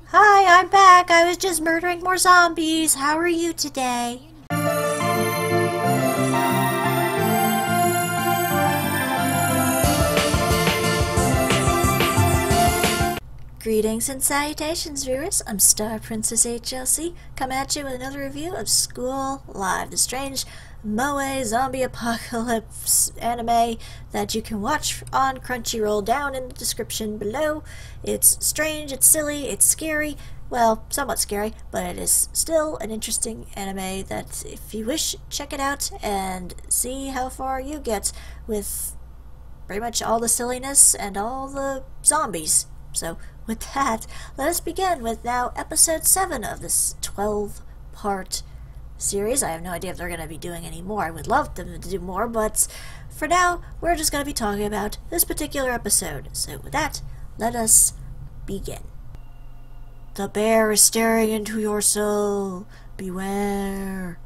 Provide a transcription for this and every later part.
Hi, I'm back. I was just murdering more zombies. How are you today? Greetings and salutations, viewers. I'm StarPrincessHLC, coming at you with another review of School Live, the strange moe zombie apocalypse anime that you can watch on Crunchyroll down in the description below. It's strange, it's silly, it's scary. Well, somewhat scary, but it is still an interesting anime that, if you wish, check it out and see how far you get with pretty much all the silliness and all the zombies. So, with that, let us begin with now episode 7 of this 12-part series. I have no idea if they're going to be doing any more. I would love them to do more, but for now, we're just going to be talking about this particular episode. So with that, let us begin. The bear is staring into your soul. Beware.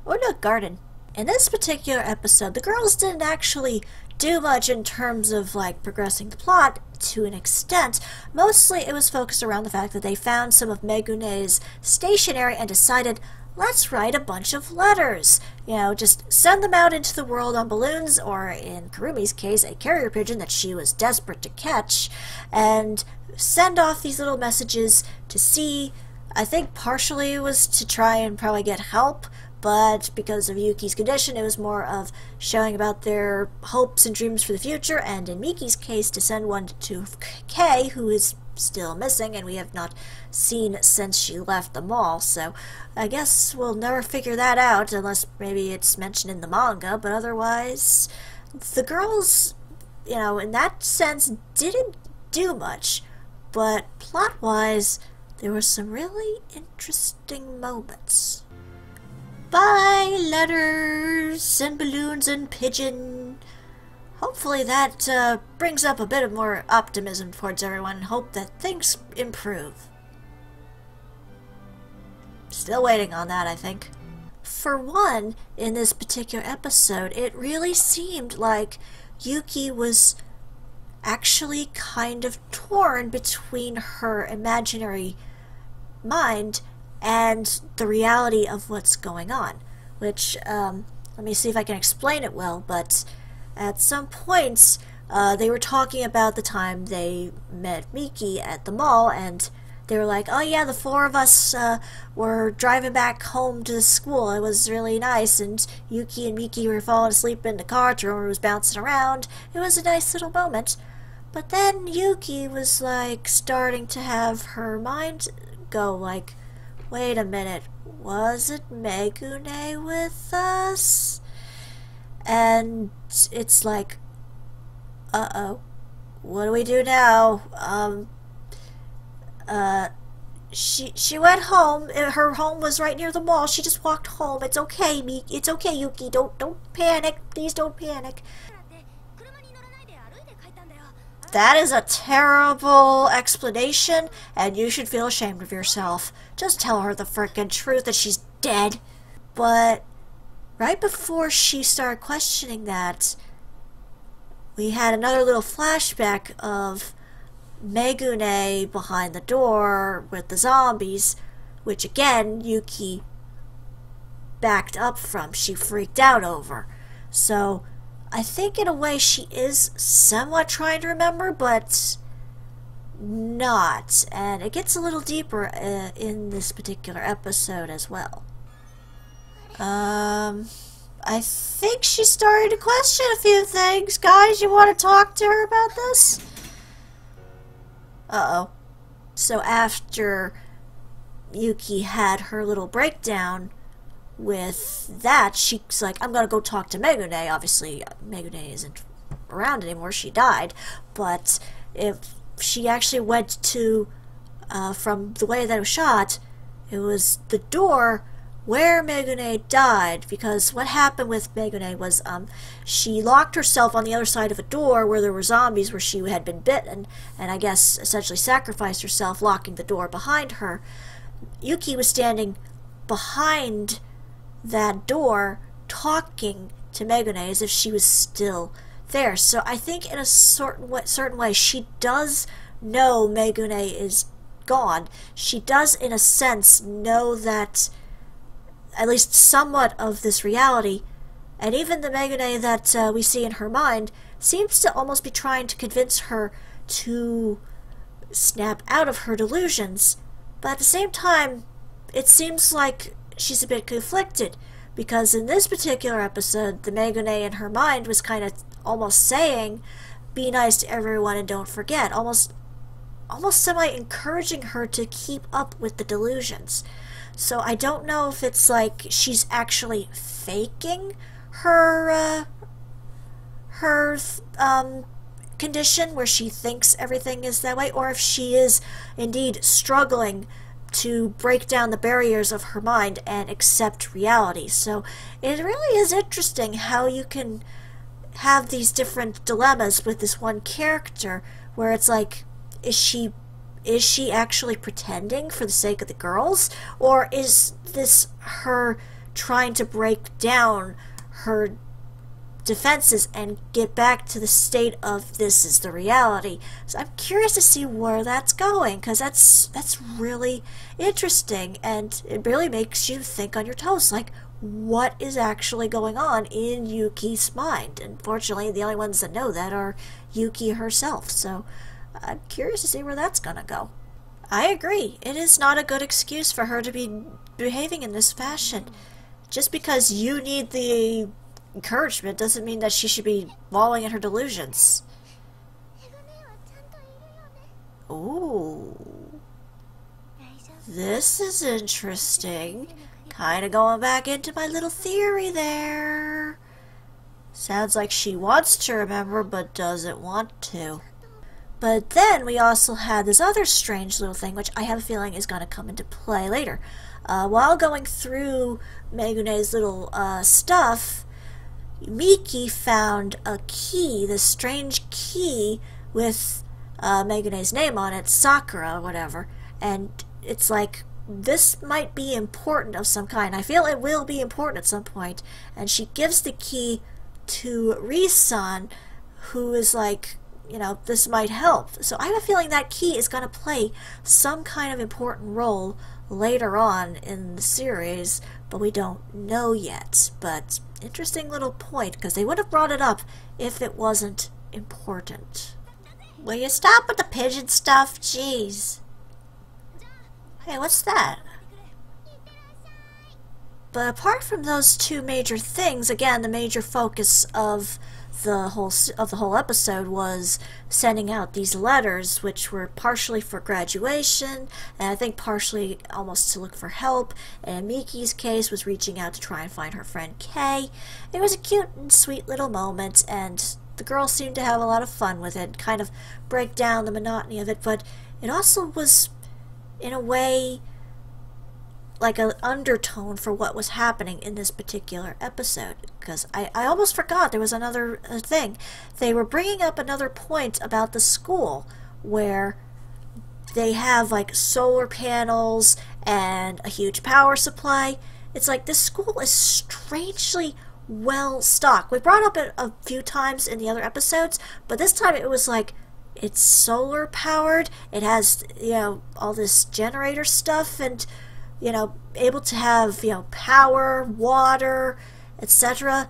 Oh look, garden. In this particular episode, the girls didn't actually do much in terms of like progressing the plot to an extent. Mostly it was focused around the fact that they found some of Megune's stationery and decided, let's write a bunch of letters. You know, just send them out into the world on balloons, or in Kurumi's case, a carrier pigeon that she was desperate to catch, and send off these little messages to see. I think partially it was to try and probably get help, but because of Yuki's condition, it was more of showing about their hopes and dreams for the future, and in Miki's case, to send one to Kei, who is still missing, and we have not seen since she left the mall, so I guess we'll never figure that out, unless maybe it's mentioned in the manga, but otherwise, the girls, you know, in that sense, didn't do much, but plot-wise, there were some really interesting moments. Bye, letters and balloons and pigeon. Hopefully that brings up a bit of more optimism towards everyone and hope that things improve. Still waiting on that, I think. For one, in this particular episode, it really seemed like Yuki was actually kind of torn between her imaginary mind and the reality of what's going on, which, let me see if I can explain it well, but at some points, they were talking about the time they met Miki at the mall, and they were like, oh yeah, the four of us were driving back home to the school. It was really nice, and Yuki and Miki were falling asleep in the car. Kurumi was bouncing around. It was a nice little moment. But then Yuki was like starting to have her mind go like, wait a minute, wasn't Megune with us? And it's like, uh-oh, what do we do now? She went home. Her home was right near the mall. She just walked home. It's okay, Miki. It's okay, Yuki. Don't panic. Please don't panic. That is a terrible explanation, and you should feel ashamed of yourself. Just tell her the frickin' truth that she's dead. But right before she started questioning that, we had another little flashback of Megune behind the door with the zombies, which again, Yuki backed up from. She freaked out over. So I think in a way she is somewhat trying to remember, but not. And it gets a little deeper in this particular episode as well. I think she started to question a few things. Guys, you want to talk to her about this? Uh-oh. So after Yuki had her little breakdown with that, she's like, I'm gonna go talk to Megune. Obviously, Megune isn't around anymore. She died. But if she actually went to, from the way that it was shot, it was the door where Megune died, because what happened with Megune was she locked herself on the other side of a door where there were zombies where she had been bitten, and I guess essentially sacrificed herself, locking the door behind her. Yuki was standing behind that door talking to Megune as if she was still there. So I think in a certain way she does know Megune is gone, she does in a sense know that at least somewhat of this reality, and even the Megane that we see in her mind seems to almost be trying to convince her to snap out of her delusions. But at the same time, it seems like she's a bit conflicted, because in this particular episode, the Megane in her mind was kind of almost saying, be nice to everyone and don't forget, almost semi-encouraging her to keep up with the delusions. So I don't know if it's like she's actually faking her condition where she thinks everything is that way, or if she is indeed struggling to break down the barriers of her mind and accept reality. So it really is interesting how you can have these different dilemmas with this one character, where it's like, is she actually pretending for the sake of the girls, or is this her trying to break down her defenses and get back to the state of this is the reality? So I'm curious to see where that's going, because that's really interesting, and it really makes you think on your toes, like, what is actually going on in Yuki's mind? Unfortunately, the only ones that know that are Yuki herself, so I'm curious to see where that's gonna go. I agree, it is not a good excuse for her to be behaving in this fashion. Just because you need the encouragement doesn't mean that she should be wallowing in her delusions. Ooh. This is interesting. Kind of going back into my little theory there. Sounds like she wants to remember but doesn't want to. But then we also had this other strange little thing, which I have a feeling is going to come into play later. While going through Megune's little stuff, Miki found a key, this strange key with Megune's name on it, Sakura or whatever, and it's like, this might be important of some kind. I feel it will be important at some point. And she gives the key to Risan, who is like, you know, this might help. So I have a feeling that key is going to play some kind of important role later on in the series, but we don't know yet. But interesting little point, because they would have brought it up if it wasn't important. Will you stop with the pigeon stuff? Jeez. Hey, what's that? But apart from those two major things, again, the major focus of the whole episode was sending out these letters, which were partially for graduation, and I think partially almost to look for help. And Miki's case was reaching out to try and find her friend Kay. It was a cute and sweet little moment, and the girls seemed to have a lot of fun with it, kind of break down the monotony of it, but it also was, in a way, like an undertone for what was happening in this particular episode. Because I almost forgot there was another thing. They were bringing up another point about the school, where they have like solar panels and a huge power supply. It's like this school is strangely well stocked. We brought up it a few times in the other episodes, but this time it was like, it's solar powered, it has, you know, all this generator stuff, and, you know, able to have, you know, power, water, etc.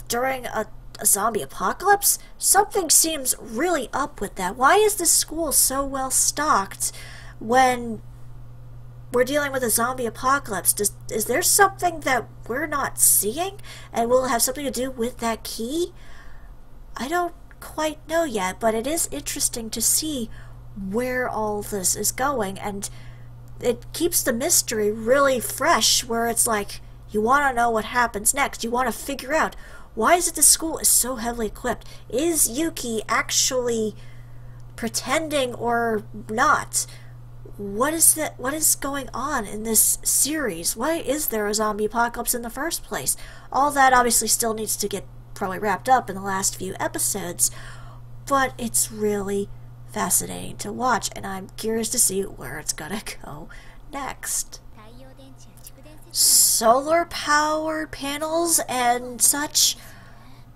during a zombie apocalypse. Something seems really up with that. Why is this school so well stocked when we're dealing with a zombie apocalypse? Is there something that we're not seeing, and will it have something to do with that key? I don't quite know yet, but it is interesting to see where all this is going, and it keeps the mystery really fresh, where it's like, you want to know what happens next. You want to figure out, why is it the school is so heavily equipped? Is Yuki actually pretending or not? What is going on in this series? Why is there a zombie apocalypse in the first place? All that obviously still needs to get probably wrapped up in the last few episodes, but it's really fascinating to watch, and I'm curious to see where it's gonna go next. Solar power panels and such.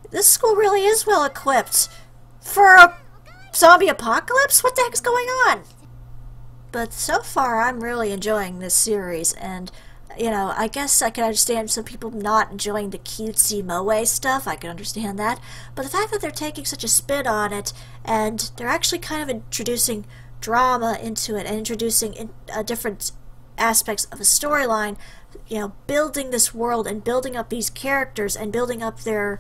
This school really is well equipped for a zombie apocalypse? What the heck is going on? But so far, I'm really enjoying this series, and you know, I guess I can understand some people not enjoying the cutesy moe stuff. I can understand that. But the fact that they're taking such a spin on it, and they're actually kind of introducing drama into it, and introducing different aspects of a storyline, you know, building this world and building up these characters and building up their,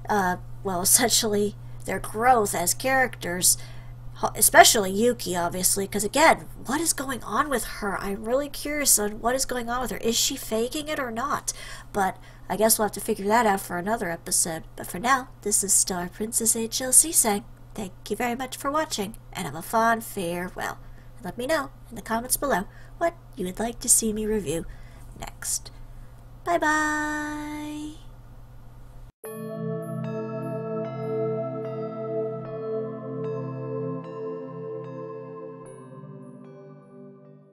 well, essentially their growth as characters, especially Yuki, obviously, because again, what is going on with her? I'm really curious on what is going on with her. Is she faking it or not? But I guess we'll have to figure that out for another episode. But for now, this is StarPrincessHLC saying thank you very much for watching, and have a fond farewell. And let me know in the comments below what you would like to see me review next. Bye bye!